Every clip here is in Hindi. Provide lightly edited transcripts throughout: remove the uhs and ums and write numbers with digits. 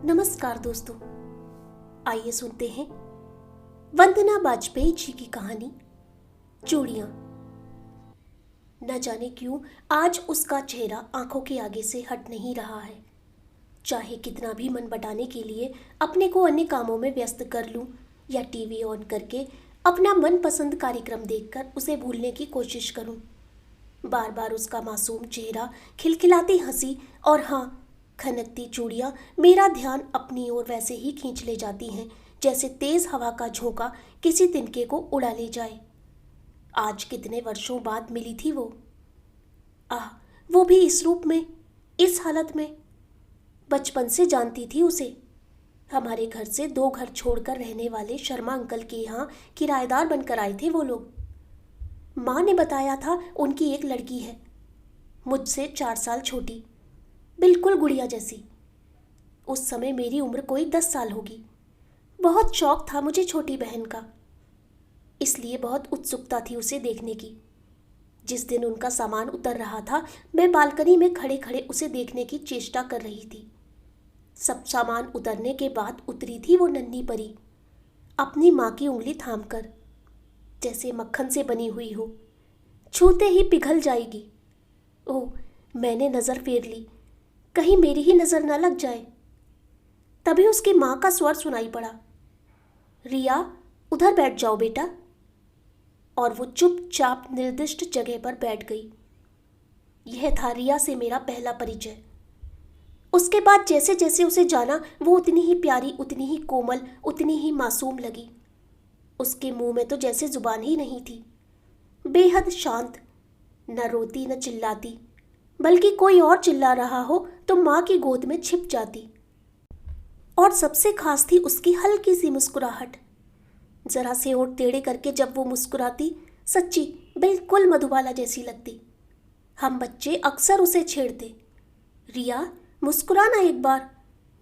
नमस्कार दोस्तों, आइए सुनते हैं वंदना बाजपेयी जी की कहानी चूड़ियां। न जाने क्यों आज उसका चेहरा आंखों के आगे से हट नहीं रहा है। चाहे कितना भी मन बटाने के लिए अपने को अन्य कामों में व्यस्त कर लूं या टीवी ऑन करके अपना मनपसंद कार्यक्रम देखकर उसे भूलने की कोशिश करूं, बार बार उसका मासूम चेहरा, खिलखिलाती हंसी और हाँ, खनकती चूड़ियां मेरा ध्यान अपनी ओर वैसे ही खींच ले जाती हैं जैसे तेज हवा का झोंका किसी तिनके को उड़ा ले जाए। आज कितने वर्षों बाद मिली थी वो। आह, वो भी इस रूप में, इस हालत में। बचपन से जानती थी उसे। हमारे घर से 2 घर छोड़कर रहने वाले शर्मा अंकल के यहाँ किराएदार बनकर आए थे वो लोग। माँ ने बताया था उनकी एक लड़की है, मुझसे 4 साल छोटी, बिल्कुल गुड़िया जैसी। उस समय मेरी उम्र कोई 10 साल होगी। बहुत शौक था मुझे छोटी बहन का, इसलिए बहुत उत्सुकता थी उसे देखने की। जिस दिन उनका सामान उतर रहा था, मैं बालकनी में खड़े खड़े उसे देखने की चेष्टा कर रही थी। सब सामान उतरने के बाद उतरी थी वो नन्ही परी, अपनी माँ की उंगली थामकर, जैसे मक्खन से बनी हुई हो, छूते ही पिघल जाएगी। ओह, मैंने नज़र फेर ली, कहीं मेरी ही नजर न लग जाए। तभी उसकी माँ का स्वर सुनाई पड़ा, रिया, उधर बैठ जाओ बेटा। और वो चुपचाप निर्दिष्ट जगह पर बैठ गई। यह था रिया से मेरा पहला परिचय। उसके बाद जैसे जैसे उसे जाना, वो उतनी ही प्यारी, उतनी ही कोमल, उतनी ही मासूम लगी। उसके मुंह में तो जैसे जुबान ही नहीं थी। बेहद शांत, न रोती न चिल्लाती, बल्कि कोई और चिल्ला रहा हो तो माँ की गोद में छिप जाती। और सबसे खास थी उसकी हल्की सी मुस्कुराहट। जरा से होंठ टेढ़े करके जब वो मुस्कुराती, सच्ची बिल्कुल मधुबाला जैसी लगती। हम बच्चे अक्सर उसे छेड़ते, रिया मुस्कुराना एक बार,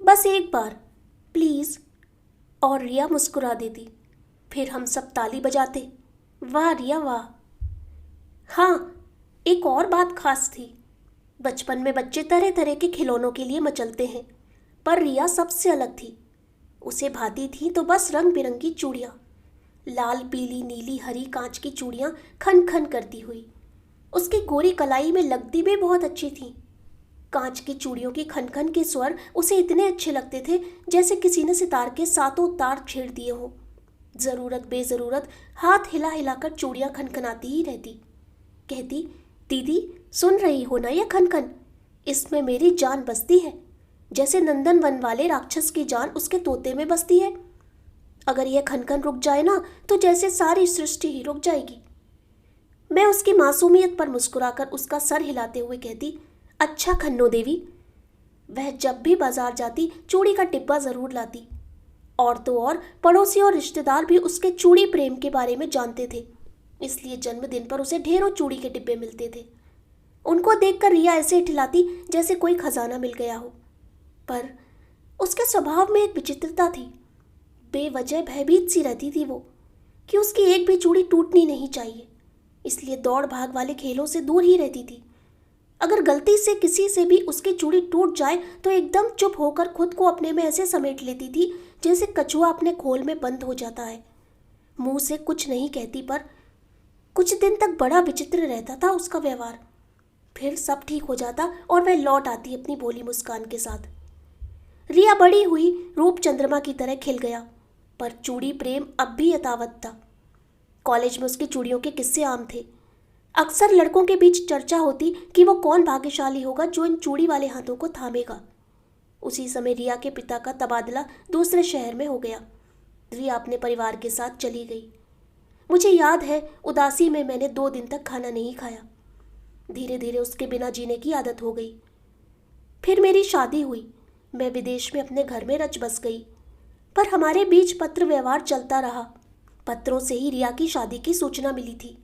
बस एक बार प्लीज। और रिया मुस्कुरा देती। फिर हम सब ताली बजाते, वाह रिया वाह। हाँ, एक और बात खास थी। बचपन में बच्चे तरह तरह के खिलौनों के लिए मचलते हैं, पर रिया सबसे अलग थी। उसे भाती थी तो बस रंग बिरंगी चूड़ियाँ, लाल पीली नीली हरी कांच की चूड़ियाँ खन खन करती हुई। उसकी गोरी कलाई में लगती भी बहुत अच्छी थी। कांच की चूड़ियों की खन खन के स्वर उसे इतने अच्छे लगते थे जैसे किसी ने सितार के 7 तार छेड़ दिए हों। ज़रूरत बेज़रूरत हाथ हिला हिलाकर चूड़ियाँ खनखनाती ही रहती। कहती, दीदी सुन रही हो ना ये खनखन, इसमें मेरी जान बसती है, जैसे नंदन वन वाले राक्षस की जान उसके तोते में बसती है। अगर यह खनखन रुक जाए ना, तो जैसे सारी सृष्टि ही रुक जाएगी। मैं उसकी मासूमियत पर मुस्कुराकर उसका सर हिलाते हुए कहती, अच्छा खन्नो देवी। वह जब भी बाजार जाती चूड़ी का डिब्बा जरूर लाती। और तो और पड़ोसी और रिश्तेदार भी उसके चूड़ी प्रेम के बारे में जानते थे, इसलिए जन्मदिन पर उसे ढेरों चूड़ी के डिब्बे मिलते थे। उनको देखकर रिया ऐसे ठिलाती जैसे कोई खजाना मिल गया हो। पर उसके स्वभाव में एक विचित्रता थी। बेवजह भयभीत सी रहती थी वो कि उसकी एक भी चूड़ी टूटनी नहीं चाहिए, इसलिए दौड़ भाग वाले खेलों से दूर ही रहती थी। अगर गलती से किसी से भी उसकी चूड़ी टूट जाए तो एकदम चुप होकर खुद को अपने में ऐसे समेट लेती थी जैसे कछुआ अपने खोल में बंद हो जाता है। मुंह से कुछ नहीं कहती, पर कुछ दिन तक बड़ा विचित्र रहता था उसका व्यवहार। फिर सब ठीक हो जाता और वह लौट आती अपनी भोली मुस्कान के साथ। रिया बड़ी हुई, रूप चंद्रमा की तरह खिल गया, पर चूड़ी प्रेम अब भी यथावत था। कॉलेज में उसकी चूड़ियों के किस्से आम थे। अक्सर लड़कों के बीच चर्चा होती कि वो कौन भाग्यशाली होगा जो इन चूड़ी वाले हाथों को थामेगा। उसी समय रिया के पिता का तबादला दूसरे शहर में हो गया। रिया अपने परिवार के साथ चली गई। मुझे याद है, उदासी में मैंने 2 दिन तक खाना नहीं खाया। धीरे धीरे उसके बिना जीने की आदत हो गई। फिर मेरी शादी हुई। मैं विदेश में अपने घर में रच बस गई, पर हमारे बीच पत्र व्यवहार चलता रहा। पत्रों से ही रिया की शादी की सूचना मिली थी।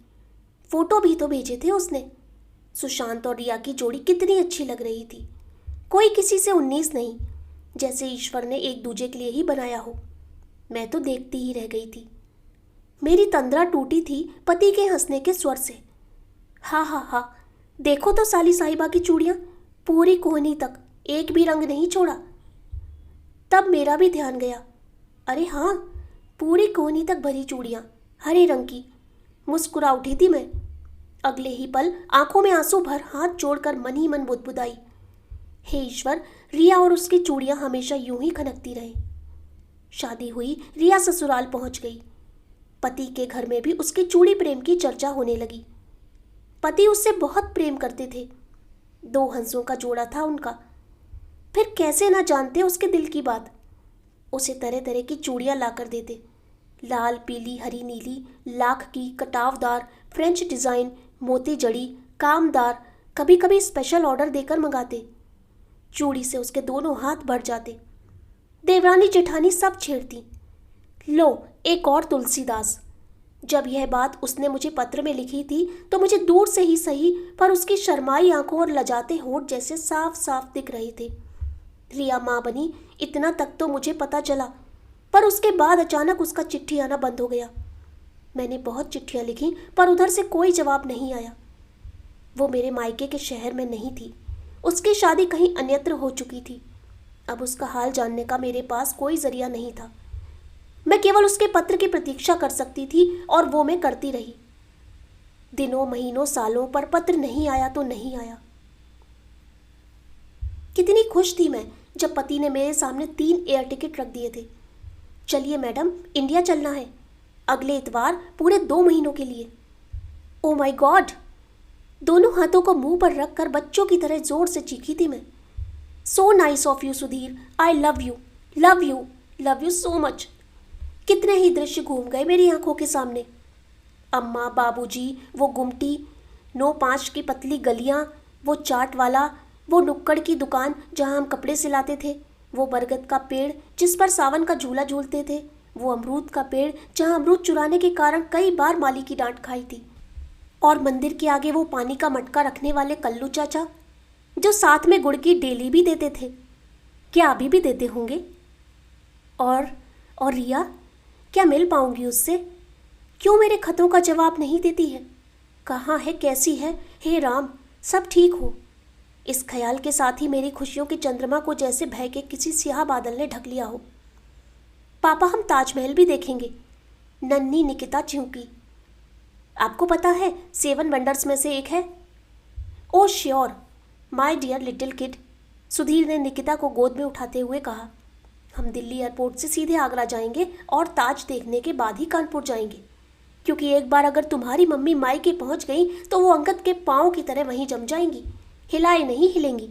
फोटो भी तो भेजे थे उसने। सुशांत और रिया की जोड़ी कितनी अच्छी लग रही थी। कोई किसी से 19 नहीं, जैसे ईश्वर ने एक दूजे के लिए ही बनाया हो। मैं तो देखती ही रह गई थी। मेरी तंद्रा टूटी थी पति के हंसने के स्वर से। हाँ हाँ हाँ, देखो तो साली साहिबा की चूड़ियाँ, पूरी कोहनी तक एक भी रंग नहीं छोड़ा। तब मेरा भी ध्यान गया। अरे हाँ, पूरी कोहनी तक भरी चूड़ियाँ, हरे रंग की। मुस्कुरा उठी थी मैं। अगले ही पल आंखों में आंसू भर हाथ जोड़कर मन ही मन बुदबुदाई, हे ईश्वर, रिया और उसकी चूड़ियाँ हमेशा यूं ही खनकती रहे। शादी हुई, रिया ससुराल पहुंच गई। पति के घर में भी उसके चूड़ी प्रेम की चर्चा होने लगी। पति उससे बहुत प्रेम करते थे, 2 हंसों का जोड़ा था उनका। फिर कैसे ना जानते उसके दिल की बात। उसे तरह तरह की चूड़ियाँ ला कर देते, लाल, पीली, हरी, नीली, लाख की, कटावदार, फ्रेंच डिज़ाइन, मोती जड़ी, कामदार, कभी कभी स्पेशल ऑर्डर देकर मंगाते। चूड़ी से उसके दोनों हाथ भर जाते। देवरानी जेठानी सब छेड़ती, लो एक और तुलसीदास। जब यह बात उसने मुझे पत्र में लिखी थी तो मुझे दूर से ही सही, पर उसकी शर्माई आंखों और लजाते होंठ जैसे साफ साफ दिख रहे थे। रिया माँ बनी, इतना तक तो मुझे पता चला, पर उसके बाद अचानक उसका चिट्ठी आना बंद हो गया। मैंने बहुत चिट्ठियाँ लिखी, पर उधर से कोई जवाब नहीं आया। वो मेरे मायके के शहर में नहीं थी, उसकी शादी कहीं अन्यत्र हो चुकी थी। अब उसका हाल जानने का मेरे पास कोई जरिया नहीं था। मैं केवल उसके पत्र की प्रतीक्षा कर सकती थी, और वो मैं करती रही। दिनों, महीनों, सालों, पर पत्र नहीं आया तो नहीं आया। कितनी खुश थी मैं जब पति ने मेरे सामने 3 एयर टिकट रख दिए थे। चलिए मैडम, इंडिया चलना है, अगले इतवार, पूरे 2 महीनों के लिए। Oh my God! दोनों हाथों को मुंह पर रखकर बच्चों की तरह जोर से चीखी थी मैं। So nice of you Sudhir, I love you, love you, love you so much. कितने ही दृश्य घूम गए मेरी आंखों के सामने। अम्मा, बाबूजी, वो गुमटी, 9-5 की पतली गलियां, वो चाट वाला, वो नुक्कड़ की दुकान जहां हम कपड़े सिलाते थे, वो बरगद का पेड़ जिस पर सावन का झूला झूलते थे, वो अमरूद का पेड़ जहां अमरूद चुराने के कारण कई बार माली की डांट खाई थी, और मंदिर के आगे वो पानी का मटका रखने वाले कल्लू चाचा जो साथ में गुड़ की डेली भी देते थे। क्या अभी भी देते होंगे? और रिया, क्या मिल पाऊंगी उससे? क्यों मेरे खतों का जवाब नहीं देती है? कहाँ है, कैसी है? हे राम, सब ठीक हो। इस ख्याल के साथ ही मेरी खुशियों की चंद्रमा को जैसे भय के किसी स्याह बादल ने ढक लिया हो। पापा, हम ताजमहल भी देखेंगे। नन्ही निकिता चिंकी, आपको पता है 7 वंडर्स में से एक है? Oh sure, my dear little kid, Sudhir ने निकिता को गोद में उठाते हुए कहा। हम दिल्ली एयरपोर्ट से सीधे आगरा जाएंगे और ताज देखने के बाद ही कानपुर जाएंगे, क्योंकि एक बार अगर तुम्हारी मम्मी मायके पहुंच गई तो वो अंगद के पाँव की तरह वहीं जम जाएंगी, हिलाए नहीं हिलेंगी।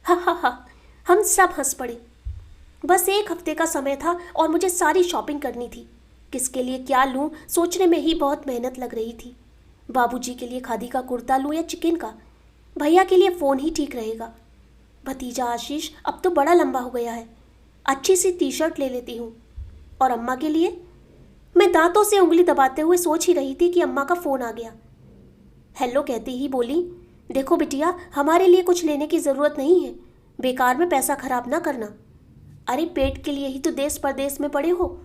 हा हा हा, हम सब हंस पड़े। बस 1 हफ्ते का समय था और मुझे सारी शॉपिंग करनी थी। किसके लिए क्या लूँ सोचने में ही बहुत मेहनत लग रही थी। बाबूजी के लिए खादी का कुर्ता लूँ या चिकन का? भैया के लिए फ़ोन ही ठीक रहेगा। भतीजा आशीष अब तो बड़ा लंबा हो गया है, अच्छी सी टी-शर्ट ले लेती हूँ। और अम्मा के लिए? मैं दांतों से उंगली दबाते हुए सोच ही रही थी कि अम्मा का फ़ोन आ गया। हेलो कहती ही बोली, देखो बिटिया, हमारे लिए कुछ लेने की ज़रूरत नहीं है, बेकार में पैसा खराब ना करना। अरे पेट के लिए ही तो देश परदेश में पड़े हो,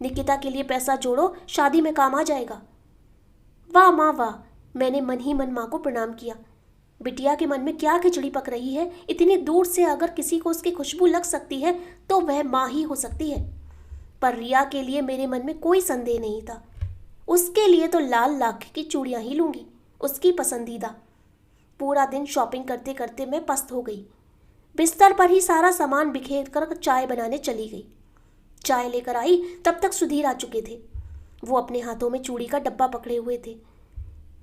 निकिता के लिए पैसा जोड़ो, शादी में काम आ जाएगा। वाह माँ वाह, मैंने मन ही मन माँ को प्रणाम किया। बिटिया के मन में क्या खिचड़ी पक रही है, इतनी दूर से अगर किसी को उसकी खुशबू लग सकती है तो वह माँ ही हो सकती है। पर रिया के लिए मेरे मन में कोई संदेह नहीं था। उसके लिए तो लाल लाख की चूड़ियाँ ही लूँगी, उसकी पसंदीदा। पूरा दिन शॉपिंग करते करते मैं पस्त हो गई। बिस्तर पर ही सारा सामान बिखेर कर चाय बनाने चली गई। चाय लेकर आई तब तक सुधीर आ चुके थे। वो अपने हाथों में चूड़ी का डब्बा पकड़े हुए थे।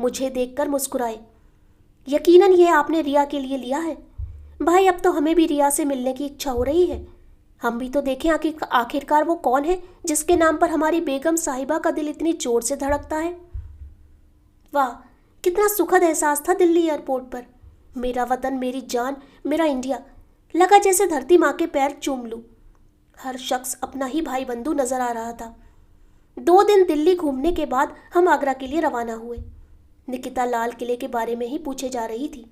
मुझे देखकर मुस्कुराए। यकीनन यह आपने रिया के लिए लिया है। भाई, अब तो हमें भी रिया से मिलने की इच्छा हो रही है। हम भी तो देखें आखिरकार वो कौन है जिसके नाम पर हमारी बेगम साहिबा का दिल इतनी जोर से धड़कता है। वाह, कितना सुखद एहसास था दिल्ली एयरपोर्ट पर। मेरा वतन, मेरी जान, मेरा इंडिया। लगा जैसे धरती माँ के पैर चूम लूँ। हर शख्स अपना ही भाई बंधु नजर आ रहा था। 2 दिन दिल्ली घूमने के बाद हम आगरा के लिए रवाना हुए। निकिता लाल किले के बारे में ही पूछे जा रही थी।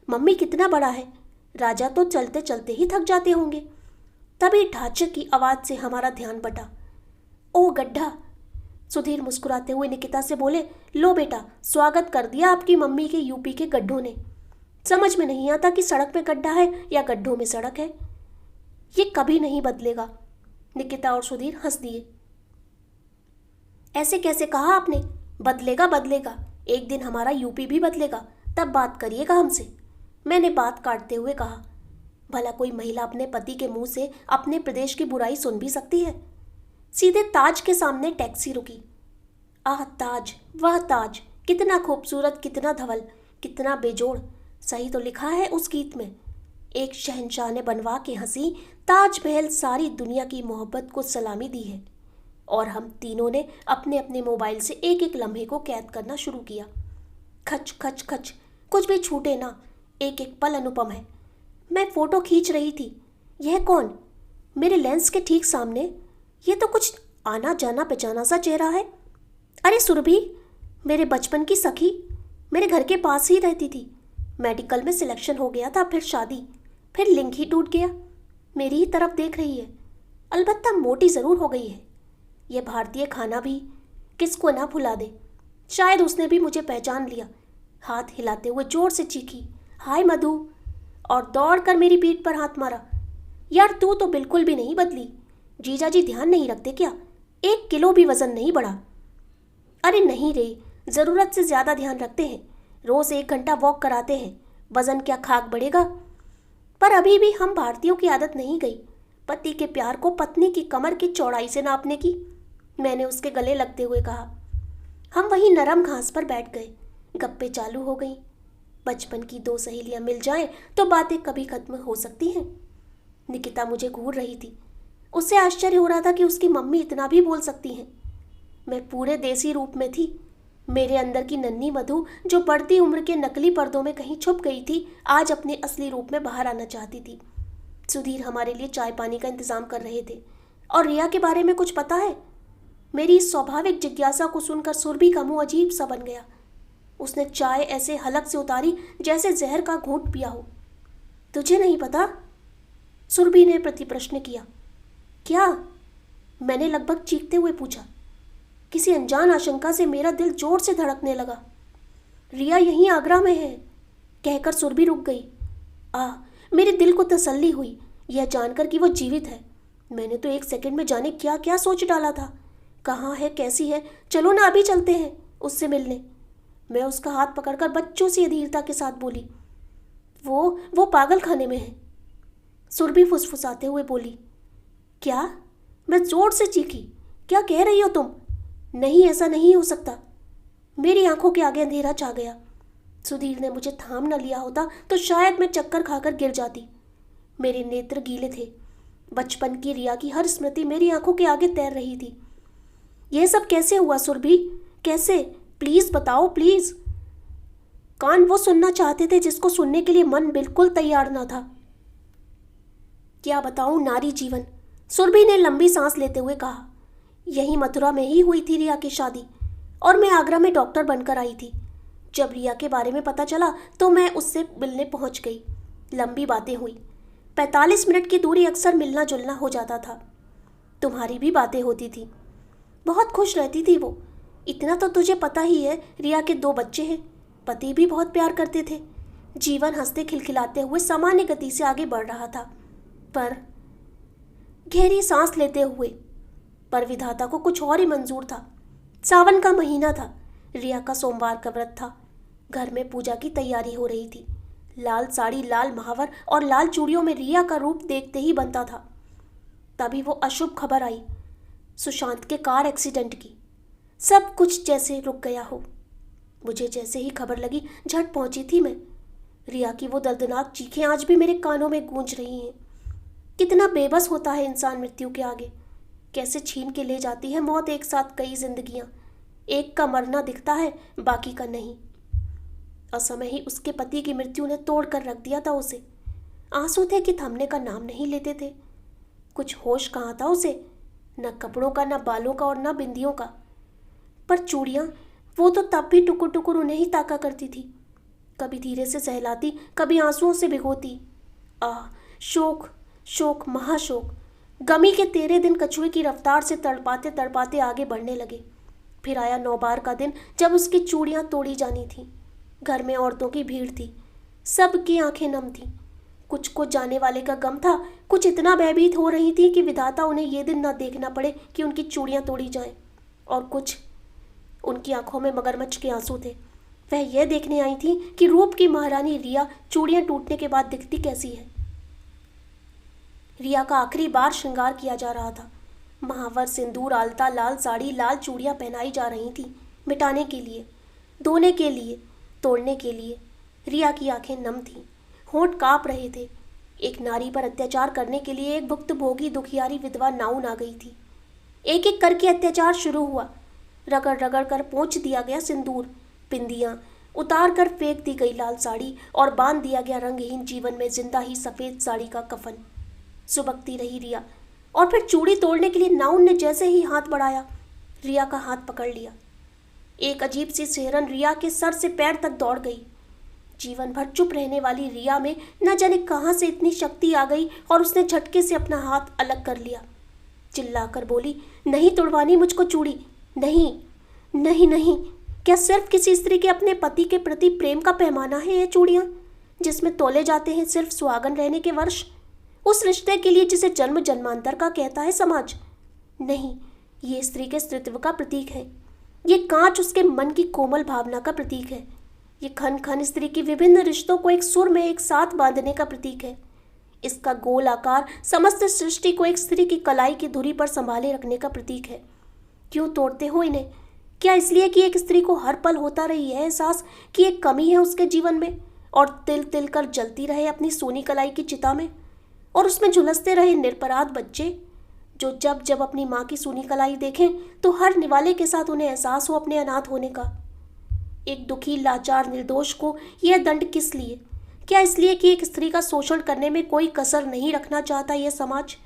मम्मी, कितना बड़ा है? राजा तो चलते चलते ही थक जाते होंगे। तभी ढांचे की आवाज़ से हमारा ध्यान बटा। ओ गड्ढा! सुधीर मुस्कुराते हुए निकिता से बोले, लो बेटा, स्वागत कर दिया आपकी मम्मी के यूपी के गड्ढों ने। समझ में नहीं आता कि सड़क पे गड्ढा है या गड्ढों में सड़क है। ये कभी नहीं बदलेगा। निकिता और सुधीर हंस दिए। ऐसे कैसे कहा आपने? बदलेगा बदलेगा, एक दिन हमारा यूपी भी बदलेगा, तब बात करिएगा हमसे, मैंने बात काटते हुए कहा। भला कोई महिला अपने पति के मुंह से अपने प्रदेश की बुराई सुन भी सकती है? सीधे ताज के सामने टैक्सी रुकी। आह ताज, वह ताज, कितना खूबसूरत, कितना धवल, कितना बेजोड़, सही तो लिखा है उस गीत में। एक शहंशाह ने बनवा के हंसी ताजमहल सारी दुनिया की मोहब्बत को सलामी दी है। और हम तीनों ने अपने अपने मोबाइल से एक एक लम्हे को कैद करना शुरू किया। खच खच खच, कुछ भी छूटे ना, एक एक पल अनुपम है। मैं फोटो खींच रही थी, यह कौन? मेरे लेंस के ठीक सामने ये तो कुछ आना जाना पहचाना सा चेहरा है। अरे सुरभि, मेरे बचपन की सखी, मेरे घर के पास ही रहती थी। मेडिकल में सिलेक्शन हो गया था, फिर शादी, फिर लिंक ही टूट गया। मेरी ही तरफ देख रही है, अलबत्ता मोटी ज़रूर हो गई है। यह भारतीय खाना भी किसको ना भुला दे। शायद उसने भी मुझे पहचान लिया। हाथ हिलाते हुए जोर से चीखी, हाय मधु, और दौड़कर मेरी पीठ पर हाथ मारा। यार तू तो बिल्कुल भी नहीं बदली, जीजा जी ध्यान नहीं रखते क्या? 1 किलो भी वजन नहीं बढ़ा। अरे नहीं रे, ज़रूरत से ज़्यादा ध्यान रखते हैं, रोज़ 1 घंटा वॉक कराते हैं, वजन क्या खाक बढ़ेगा? पर अभी भी हम भारतीयों की आदत नहीं गई पति के प्यार को पत्नी की कमर की चौड़ाई से नापने की, मैंने उसके गले लगते हुए कहा। हम वहीं नरम घास पर बैठ गए, गप्पे चालू हो गई। बचपन की 2 सहेलियां मिल जाएं तो बातें कभी खत्म हो सकती हैं। निकिता मुझे घूर रही थी, उससे आश्चर्य हो रहा था कि उसकी मम्मी इतना भी बोल सकती हैं। मैं पूरे देसी रूप में थी। मेरे अंदर की नन्ही मधु, जो बढ़ती उम्र के नकली पर्दों में कहीं छुप गई थी, आज अपने असली रूप में बाहर आना चाहती थी। सुधीर हमारे लिए चाय पानी का इंतजाम कर रहे थे। और रिया के बारे में कुछ पता है? मेरी इस स्वाभाविक जिज्ञासा को सुनकर सुरभि का मुंह अजीब सा बन गया। उसने चाय ऐसे हलक से उतारी जैसे जहर का घूंट पिया हो। तुझे नहीं पता? सुरभि ने प्रति प्रश्न किया। क्या? मैंने लगभग चीखते हुए पूछा। किसी अनजान आशंका से मेरा दिल जोर से धड़कने लगा। रिया यहीं आगरा में है, कहकर सुरभि रुक गई। मेरे दिल को तसल्ली हुई यह जानकर कि वो जीवित है। मैंने तो 1 सेकंड में जाने क्या क्या सोच डाला था। कहाँ है, कैसी है, चलो ना अभी चलते हैं उससे मिलने। मैं उसका हाथ पकड़कर बच्चों सी अधीरता के साथ बोली। वो पागल खाने में है, सुरभि फुसफुसाते हुए बोली। क्या? मैं जोर से चीखी। क्या कह रही हो तुम? नहीं, ऐसा नहीं हो सकता। मेरी आंखों के आगे अंधेरा छा गया। सुधीर ने मुझे थाम न लिया होता तो शायद मैं चक्कर खाकर गिर जाती। मेरे नेत्र गीले थे। बचपन की रिया की हर स्मृति मेरी आंखों के आगे तैर रही थी। यह सब कैसे हुआ सुरभि? कैसे? प्लीज बताओ, प्लीज। कान वो सुनना चाहते थे जिसको सुनने के लिए मन बिल्कुल तैयार न था। क्या बताऊं नारी जीवन, सुरभि ने लंबी सांस लेते हुए कहा। यही मथुरा में ही हुई थी रिया की शादी, और मैं आगरा में डॉक्टर बनकर आई थी। जब रिया के बारे में पता चला तो मैं उससे मिलने पहुंच गई। लंबी बातें हुई। 45 मिनट की दूरी अक्सर मिलना जुलना हो जाता था। तुम्हारी भी बातें होती थी। बहुत खुश रहती थी वो। इतना तो तुझे पता ही है, रिया के 2 बच्चे हैं। पति भी बहुत प्यार करते थे। जीवन हंसते खिलखिलाते हुए सामान्य गति से आगे बढ़ रहा था। पर गहरी सांस लेते हुए, पर विधाता को कुछ और ही मंजूर था। सावन का महीना था। रिया का सोमवार का व्रत था। घर में पूजा की तैयारी हो रही थी। लाल साड़ी, लाल महावर और लाल चूड़ियों में रिया का रूप देखते ही बनता था। तभी वो अशुभ खबर आई, सुशांत के कार एक्सीडेंट की। सब कुछ जैसे रुक गया हो। मुझे जैसे ही खबर लगी झट पहुंची थी मैं। रिया की वो दर्दनाक चीखें आज भी मेरे कानों में गूंज रही हैं। कितना बेबस होता है इंसान मृत्यु के आगे। कैसे छीन के ले जाती है मौत एक साथ कई जिंदगियां। एक का मरना दिखता है, बाकी का नहीं। असमय ही उसके पति की मृत्यु ने तोड़ कर रख दिया था उसे। आंसू थे कि थमने का नाम नहीं लेते थे। कुछ होश कहाँ था उसे, न कपड़ों का, न बालों का और न बिंदियों का। पर चूड़ियाँ, वो तो तब भी टुकुर टुकुर उन्हें ही ताका करती थी। कभी धीरे से सहलाती, कभी आंसुओं से भिगोती। शोक, शोक, महाशोक। गमी के 13 दिन कछुए की रफ्तार से तड़पाते तड़पाते आगे बढ़ने लगे। फिर आया नौबार का दिन, जब उसकी चूड़ियाँ तोड़ी जानी थीं। घर में औरतों की भीड़ थी। सबकी आंखें नम थीं। कुछ को जाने वाले का गम था, कुछ इतना भयभीत हो रही थी कि विधाता उन्हें ये दिन न देखना पड़े कि उनकी चूड़ियां तोड़ी जाएं। और कुछ, उनकी आंखों में मगरमच्छ के आंसू थे। वह यह देखने आई थी कि रूप की महारानी रिया चूड़ियां टूटने के बाद दिखती कैसी है। रिया का आखिरी बार श्रृंगार किया जा रहा था। महावर, सिंदूर, आलता, लाल साड़ी, लाल चूड़ियां पहनाई जा रही थी, मिटाने के लिए, धोने के लिए, तोड़ने के लिए। रिया की आंखें नम थीं, होंठ कांप रहे थे। एक नारी पर अत्याचार करने के लिए एक भुक्तभोगी दुखियारी विधवा नाउन आ गई थी। एक एक करके अत्याचार शुरू हुआ। रगड़ रगड़ कर पोंछ दिया गया सिंदूर, बिंदियां उतार कर फेंक दी गई लाल साड़ी और बांध दिया गया रंगहीन जीवन में जिंदा ही सफ़ेद साड़ी का कफन। सुबकती रही रिया, और फिर चूड़ी तोड़ने के लिए नाउन ने जैसे ही हाथ बढ़ाया, रिया का हाथ पकड़ लिया। एक अजीब सी सिहरन रिया के सर से पैर तक दौड़ गई। जीवन भर चुप रहने वाली रिया में न जाने कहाँ से इतनी शक्ति आ गई और उसने झटके से अपना हाथ अलग कर लिया। चिल्लाकर बोली, नहीं तुड़वानी मुझको चूड़ी, नहीं नहीं नहीं। क्या सिर्फ किसी स्त्री के अपने पति के प्रति प्रेम का पैमाना है ये चूड़ियाँ, जिसमें तोले जाते हैं सिर्फ सुहागन रहने के वर्ष, उस रिश्ते के लिए जिसे जन्म जन्मांतर का कहता है समाज? नहीं, ये स्त्री के स्त्रीत्व का प्रतीक है। ये कांच उसके मन की कोमल भावना का प्रतीक है। ये खन खन स्त्री की विभिन्न रिश्तों को एक सुर में एक साथ बांधने का प्रतीक है। इसका गोल आकार समस्त सृष्टि को एक स्त्री की कलाई की धुरी पर संभाले रखने का प्रतीक है। क्यों तोड़ते हो इन्हें? क्या इसलिए कि एक स्त्री को हर पल होता रही है एहसास कि एक कमी है उसके जीवन में, और तिल तिल कर जलती रहे अपनी सोनी कलाई की चिता में, और उसमें झुलसते रहे निरपराध बच्चे, जो जब जब अपनी माँ की सूनी कलाई देखें तो हर निवाले के साथ उन्हें एहसास हो अपने अनाथ होने का। एक दुखी लाचार निर्दोष को यह दंड किस लिए? क्या इसलिए कि एक स्त्री का शोषण करने में कोई कसर नहीं रखना चाहता यह समाज?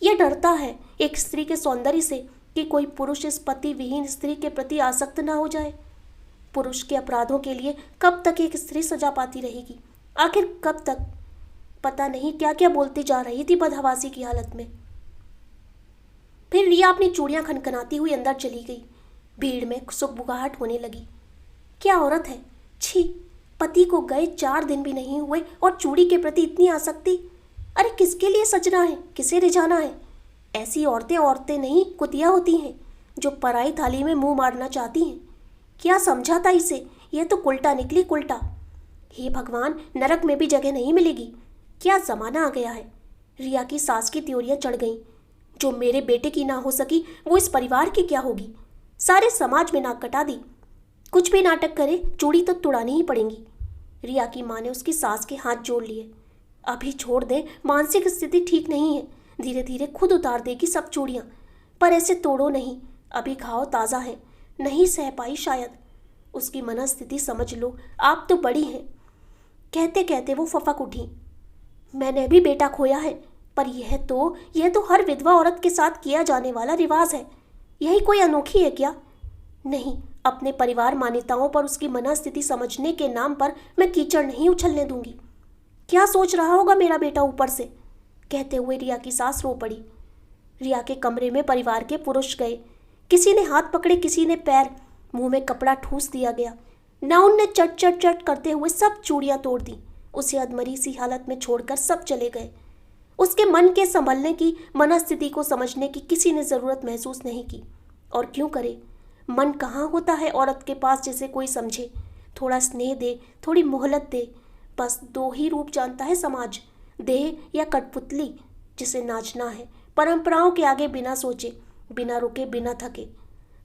यह डरता है एक स्त्री के सौंदर्य से कि कोई पुरुष इस पति विहीन स्त्री के प्रति आसक्त ना हो जाए। पुरुष के अपराधों के लिए कब तक एक स्त्री सजा पाती रहेगी? आखिर कब तक? पता नहीं क्या क्या बोलती जा रही थी बदहवासी की हालत में। फिर रिया अपनी चूड़ियां खनखनाती हुई अंदर चली गई। भीड़ में सुगबुगाहट होने लगी। क्या औरत है! छी! पति को गए 4 दिन भी नहीं हुए और चूड़ी के प्रति इतनी आसक्ति! अरे किसके लिए सजना है, किसे रिझाना है? ऐसी औरतें औरतें नहीं, कुतिया होती हैं, जो पराई थाली में मुंह मारना चाहती हैं। क्या समझा था इसे? यह तो कुल्टा निकली कुल्टा। हे भगवान, नरक में भी जगह नहीं मिलेगी। क्या जमाना आ गया है! रिया की सास की त्योरियां चढ़ गईं। जो मेरे बेटे की ना हो सकी वो इस परिवार की क्या होगी? सारे समाज में नाक कटा दी। कुछ भी नाटक करे, चूड़ी तो तुड़ानी ही पड़ेंगी। रिया की माँ ने उसकी सास के हाथ जोड़ लिए। अभी छोड़ दे, मानसिक स्थिति ठीक नहीं है, धीरे धीरे खुद उतार देगी सब चूड़ियाँ। पर ऐसे तोड़ो नहीं, अभी घाव ताज़ा है, नहीं सह पाई शायद। उसकी मनस्थिति समझ लो, आप तो बड़ी हैं। कहते कहते वो फफक उठी। मैंने भी बेटा खोया है, पर यह तो हर विधवा औरत के साथ किया जाने वाला रिवाज है। यही कोई अनोखी है क्या? नहीं, अपने परिवार मान्यताओं पर उसकी मनस्थिति समझने के नाम पर मैं कीचड़ नहीं उछलने दूंगी। क्या सोच रहा होगा मेरा बेटा ऊपर से? कहते हुए रिया की सास रो पड़ी। रिया के कमरे में परिवार के पुरुष गए। किसी ने हाथ पकड़े, किसी ने पैर, मुंह में कपड़ा ठूस दिया गया। नाउन ने चट चट चट करते हुए सब चूड़ियां तोड़ दी। उसे अधमरी सी हालत में छोड़कर सब चले गए। उसके मन के संभलने की, मनस्थिति को समझने की किसी ने जरूरत महसूस नहीं की। और क्यों करे? मन कहाँ होता है औरत के पास जिसे कोई समझे, थोड़ा स्नेह दे, थोड़ी मोहलत दे। बस 2 ही रूप जानता है समाज, देह या कठपुतली जिसे नाचना है, परंपराओं के आगे बिना सोचे, बिना रुके, बिना थके।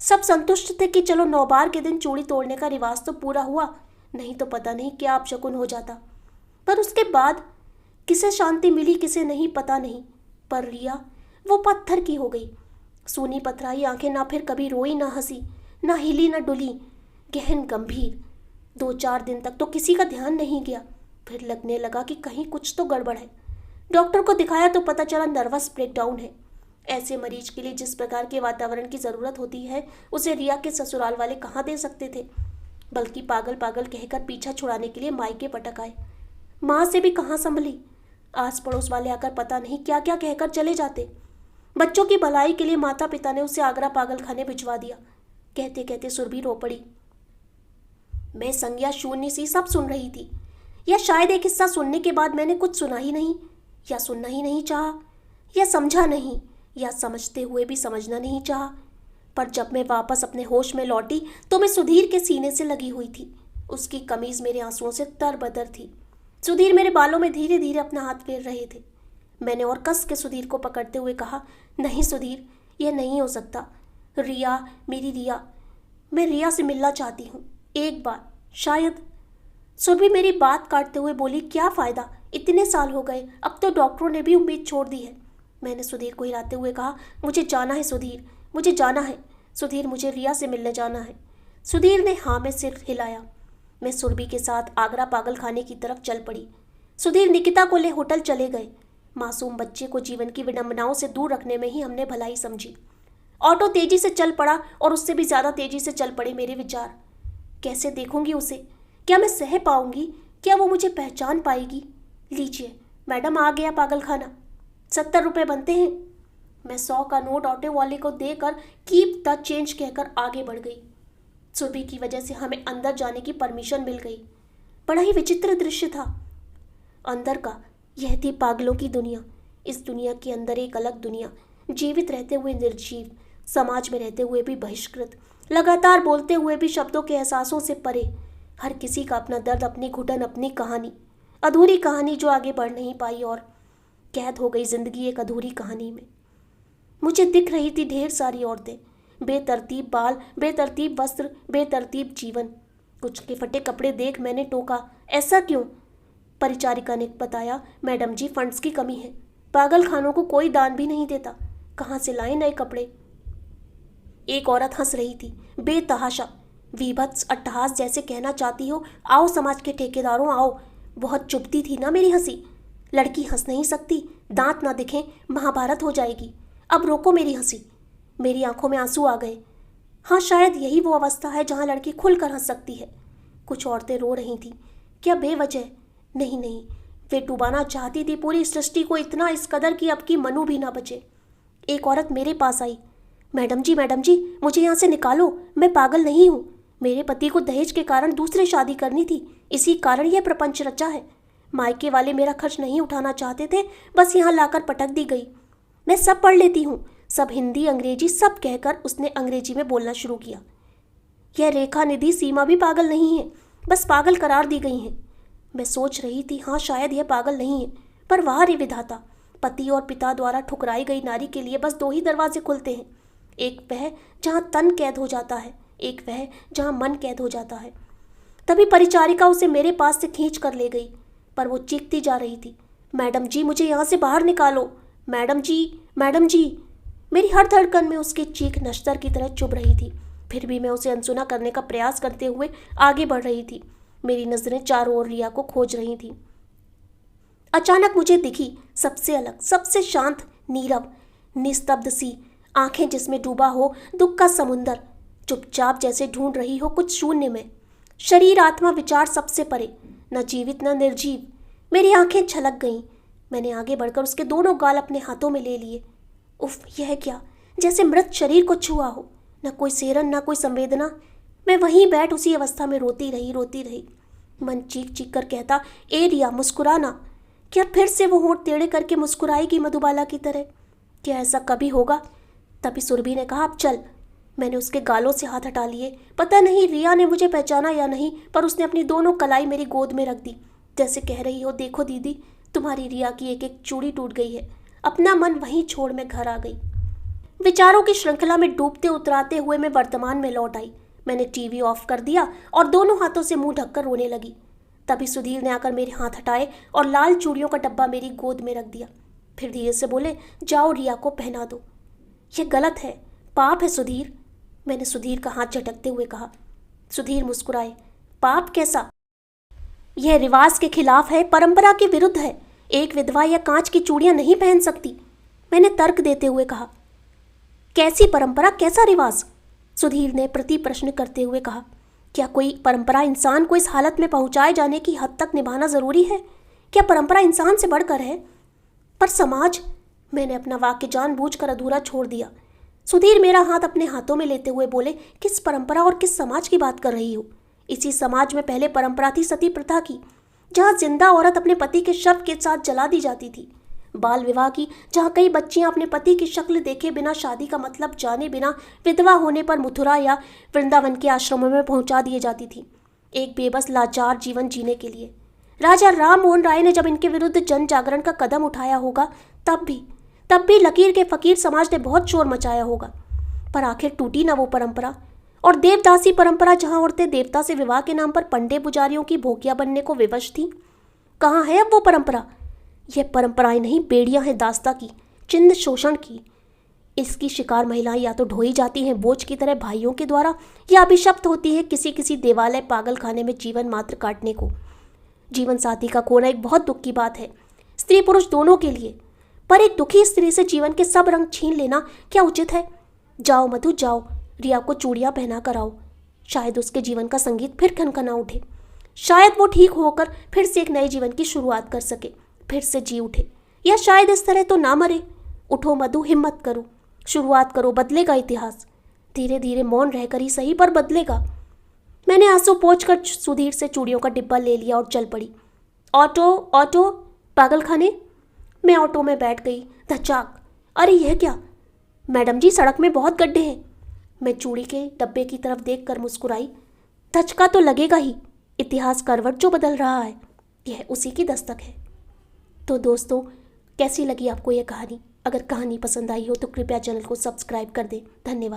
सब संतुष्ट थे कि चलो 9 बार के दिन चूड़ी तोड़ने का रिवाज तो पूरा हुआ, नहीं तो पता नहीं क्या अपशकुन हो जाता। पर उसके बाद किसे शांति मिली, किसे नहीं, पता नहीं। पर रिया वो पत्थर की हो गई। सूनी पथराई आंखें, ना फिर कभी रोई, ना हंसी, ना हिली, ना डुली, गहन गंभीर। 2-4 दिन तक तो किसी का ध्यान नहीं गया। फिर लगने लगा कि कहीं कुछ तो गड़बड़ है। डॉक्टर को दिखाया तो पता चला नर्वस ब्रेकडाउन है। ऐसे मरीज के लिए जिस प्रकार के वातावरण की ज़रूरत होती है उसे रिया के ससुराल वाले कहाँ दे सकते थे, बल्कि पागल पागल कहकर पीछा छुड़ाने के लिए मायके पटक आए। माँ से भी कहाँ संभली। आस पड़ोस वाले आकर पता नहीं क्या क्या कहकर चले जाते। बच्चों की भलाई के लिए माता पिता ने उसे आगरा पागल खाने भिजवा दिया। कहते कहते सुरभि रो पड़ी। मैं संज्ञा शून्य सी सब सुन रही थी, या शायद एक हिस्सा सुनने के बाद मैंने कुछ सुना ही नहीं। या सुनना ही नहीं चाहा, या समझा नहीं, या समझते हुए भी समझना नहीं चाहा। पर जब मैं वापस अपने होश में लौटी तो मैं सुधीर के सीने से लगी हुई थी। उसकी कमीज मेरे आंसुओं से तरबतर थी। सुधीर मेरे बालों में धीरे धीरे अपना हाथ फेर रहे थे। मैंने और कस के सुधीर को पकड़ते हुए कहा, नहीं सुधीर, यह नहीं हो सकता। रिया, मेरी रिया, मैं रिया से मिलना चाहती हूँ, एक बार, शायद। सुरभि मेरी बात काटते हुए बोली, क्या फ़ायदा, इतने साल हो गए, अब तो डॉक्टरों ने भी उम्मीद छोड़ दी है। मैंने सुधीर को हिलाते हुए कहा, मुझे जाना है सुधीर, मुझे जाना है सुधीर, मुझे रिया से मिलने जाना है। सुधीर ने हाँ में सिर हिलाया। मैं सुरभि के साथ आगरा पागल खाने की तरफ चल पड़ी। सुधीर निकिता को ले होटल चले गए। मासूम बच्चे को जीवन की विडंबनाओं से दूर रखने में ही हमने भलाई समझी। ऑटो तेजी से चल पड़ा और उससे भी ज़्यादा तेजी से चल पड़े मेरे विचार। कैसे देखूंगी उसे? क्या मैं सह पाऊंगी? क्या वो मुझे पहचान पाएगी? लीजिए मैडम, आ गया पागल खाना, 70 रुपये बनते हैं। मैं 100 का नोट ऑटो वाले को देकर कीप द चेंज कहकर आगे बढ़ गई। सुरभि की वजह से हमें अंदर जाने की परमिशन मिल गई। बड़ा ही विचित्र दृश्य था अंदर का। यह थी पागलों की दुनिया। इस दुनिया के अंदर एक अलग दुनिया, जीवित रहते हुए निर्जीव, समाज में रहते हुए भी बहिष्कृत, लगातार बोलते हुए भी शब्दों के एहसासों से परे। हर किसी का अपना दर्द, अपनी घुटन, अपनी कहानी, अधूरी कहानी जो आगे बढ़ नहीं पाई और कैद हो गई जिंदगी एक अधूरी कहानी में। मुझे दिख रही थी ढेर सारी औरतें, बेतरतीब बाल, बेतरतीब वस्त्र, बेतरतीब जीवन। कुछ के फटे कपड़े देख मैंने टोका, ऐसा क्यों? परिचारिका ने बताया, मैडम जी, फंड्स की कमी है, पागल खानों को कोई दान भी नहीं देता, कहाँ से लाए नए कपड़े? एक औरत हंस रही थी, बेतहाशा, वीभत्स अट्टहास, जैसे कहना चाहती हो, आओ समाज के ठेकेदारों आओ। बहुत चुभती थी ना मेरी हंसी। लड़की हंस नहीं सकती, दांत ना दिखें, महाभारत हो जाएगी। अब रोको मेरी हंसी। मेरी आंखों में आंसू आ गए। हाँ, शायद यही वो अवस्था है जहाँ लड़की खुलकर हंस सकती है। कुछ औरतें रो रही थीं। क्या बेवजह? नहीं नहीं, वे डुबाना चाहती थी पूरी सृष्टि को इतना, इस कदर कि अब की मनु भी ना बचे। एक औरत मेरे पास आई, मैडम जी, मुझे यहाँ से निकालो, मैं पागल नहीं हूँ। मेरे पति को दहेज के कारण दूसरे शादी करनी थी, इसी कारण यह प्रपंच रचा है। मायके वाले मेरा खर्च नहीं उठाना चाहते थे, बस यहाँ लाकर पटक दी गई। मैं सब पढ़ लेती हूँ, सब हिंदी अंग्रेजी सब कहकर उसने अंग्रेजी में बोलना शुरू किया। यह रेखा, निधि, सीमा भी पागल नहीं है, बस पागल करार दी गई हैं। मैं सोच रही थी, हाँ शायद यह पागल नहीं है, पर वाह रे विधाता, पति और पिता द्वारा ठुकराई गई नारी के लिए बस 2 ही दरवाजे खुलते हैं, एक वह जहाँ तन कैद हो जाता है, एक वह जहाँ मन कैद हो जाता है। तभी परिचारिका उसे मेरे पास से खींच कर ले गई, पर वो चीखती जा रही थी, मैडम जी, मुझे यहाँ से बाहर निकालो, मैडम जी, मैडम जी। मेरी हर धड़कन में उसकी चीख नश्तर की तरह चुभ रही थी। फिर भी मैं उसे अनसुना करने का प्रयास करते हुए आगे बढ़ रही थी। मेरी नजरें चारों ओर रिया को खोज रही थी। अचानक मुझे दिखी सबसे अलग, सबसे शांत, नीरव, निस्तब्ध सी आंखें जिसमें डूबा हो दुख का समुंदर, चुपचाप जैसे ढूंढ रही हो कुछ शून्य में। शरीर, आत्मा, विचार सबसे परे, न जीवित न निर्जीव। मेरी आंखें छलक गईं। मैंने आगे बढ़कर उसके दोनों गाल अपने हाथों में ले लिए। उफ, यह क्या? जैसे मृत शरीर को छुआ हो, न कोई सेरन, न कोई संवेदना। मैं वहीं बैठ उसी अवस्था में रोती रही। मन चीख चीख कर कहता, ए रिया, मुस्कुराना। क्या फिर से वो होंठ टेढ़े करके मुस्कुराएगी मधुबाला की तरह? क्या ऐसा कभी होगा? तभी सुरभि ने कहा, अब चल। मैंने उसके गालों से हाथ हटा लिए। पता नहीं रिया ने मुझे पहचाना या नहीं, पर उसने अपनी दोनों कलाई मेरी गोद में रख दी, जैसे कह रही हो, देखो दीदी, तुम्हारी रिया की एक एक चूड़ी टूट गई है। अपना मन वहीं छोड़ मैं घर आ गई। विचारों की श्रृंखला में डूबते उतराते हुए मैं वर्तमान में लौट आई। मैंने टीवी ऑफ कर दिया और दोनों हाथों से मुंह ढककर रोने लगी। तभी सुधीर ने आकर मेरे हाथ हटाए और लाल चूड़ियों का डब्बा मेरी गोद में रख दिया। फिर धीरे से बोले, जाओ रिया को पहना दो। यह गलत है, पाप है सुधीर। मैंने सुधीर का हाथ झटकते हुए कहा। सुधीर मुस्कुराए। पाप कैसा? यह रिवाज के खिलाफ है, परंपरा के विरुद्ध है। एक विधवा या कांच की चूड़ियां नहीं पहन सकती, मैंने तर्क देते हुए कहा। कैसी परंपरा, कैसा रिवाज? सुधीर ने प्रति प्रश्न करते हुए कहा। क्या कोई परंपरा इंसान को इस हालत में पहुंचाए जाने की हद तक निभाना जरूरी है? क्या परंपरा इंसान से बढ़कर है? पर समाज, मैंने अपना वाक्य जानबूझकर अधूरा छोड़ दिया। सुधीर मेरा हाथ अपने हाथों में लेते हुए बोले, किस परंपरा और किस समाज की बात कर रही हो? इसी समाज में पहले परंपरा थी सती प्रथा की, जहाँ जिंदा औरत अपने पति के शव के साथ जला दी जाती थी। बाल विवाह की, जहाँ कई बच्चियां अपने पति की शक्ल देखे बिना, शादी का मतलब जाने बिना, विधवा होने पर मथुरा या वृंदावन के आश्रमों में पहुंचा दिए जाती थी, एक बेबस लाचार जीवन जीने के लिए। राजा राम मोहन राय ने जब इनके विरुद्ध जन जागरण का कदम उठाया होगा, तब भी लकीर के फकीर समाज ने बहुत शोर मचाया होगा। पर आखिर टूटी ना वो परंपरा। और देवदासी परंपरा, जहां औरतें देवता से विवाह के नाम पर पंडे पुजारियों की भोगिया बनने को विवश थीं, कहाँ है अब वो परंपरा? यह परंपराएं नहीं, बेड़ियां हैं दास्ता की, चिन्ह शोषण की। इसकी शिकार महिलाएं या तो ढोई जाती हैं बोझ की तरह भाइयों के द्वारा, या अभिशप्त होती है किसी देवालय पागल खाने में जीवन मात्र काटने को। जीवन साथी का खोना एक बहुत दुख की बात है, स्त्री पुरुष दोनों के लिए। पर एक दुखी स्त्री से जीवन के सब रंग छीन लेना क्या उचित है? जाओ मधु जाओ, रिया को चूड़ियां पहना कर आओ। शायद उसके जीवन का संगीत फिर खनखना उठे, शायद वो ठीक होकर फिर से एक नए जीवन की शुरुआत कर सके, फिर से जी उठे। या शायद इस तरह तो ना मरे। उठो मधु, हिम्मत करो, शुरुआत करो, बदलेगा इतिहास। धीरे धीरे मौन रहकर ही सही, पर बदलेगा। मैंने आंसू पोंछकर सुधीर से चूड़ियों का डिब्बा ले लिया और चल पड़ी। ऑटो ऑटो, पागल खाने। मैं ऑटो में बैठ गई। धचाक, अरे यह क्या? मैडम जी, सड़क में बहुत गड्ढे हैं। मैं चूड़ी के डब्बे की तरफ देखकर मुस्कुराई। धचका तो लगेगा ही, इतिहास करवट जो बदल रहा है, यह उसी की दस्तक है। तो दोस्तों, कैसी लगी आपको यह कहानी? अगर कहानी पसंद आई हो तो कृपया चैनल को सब्सक्राइब कर दें। धन्यवाद।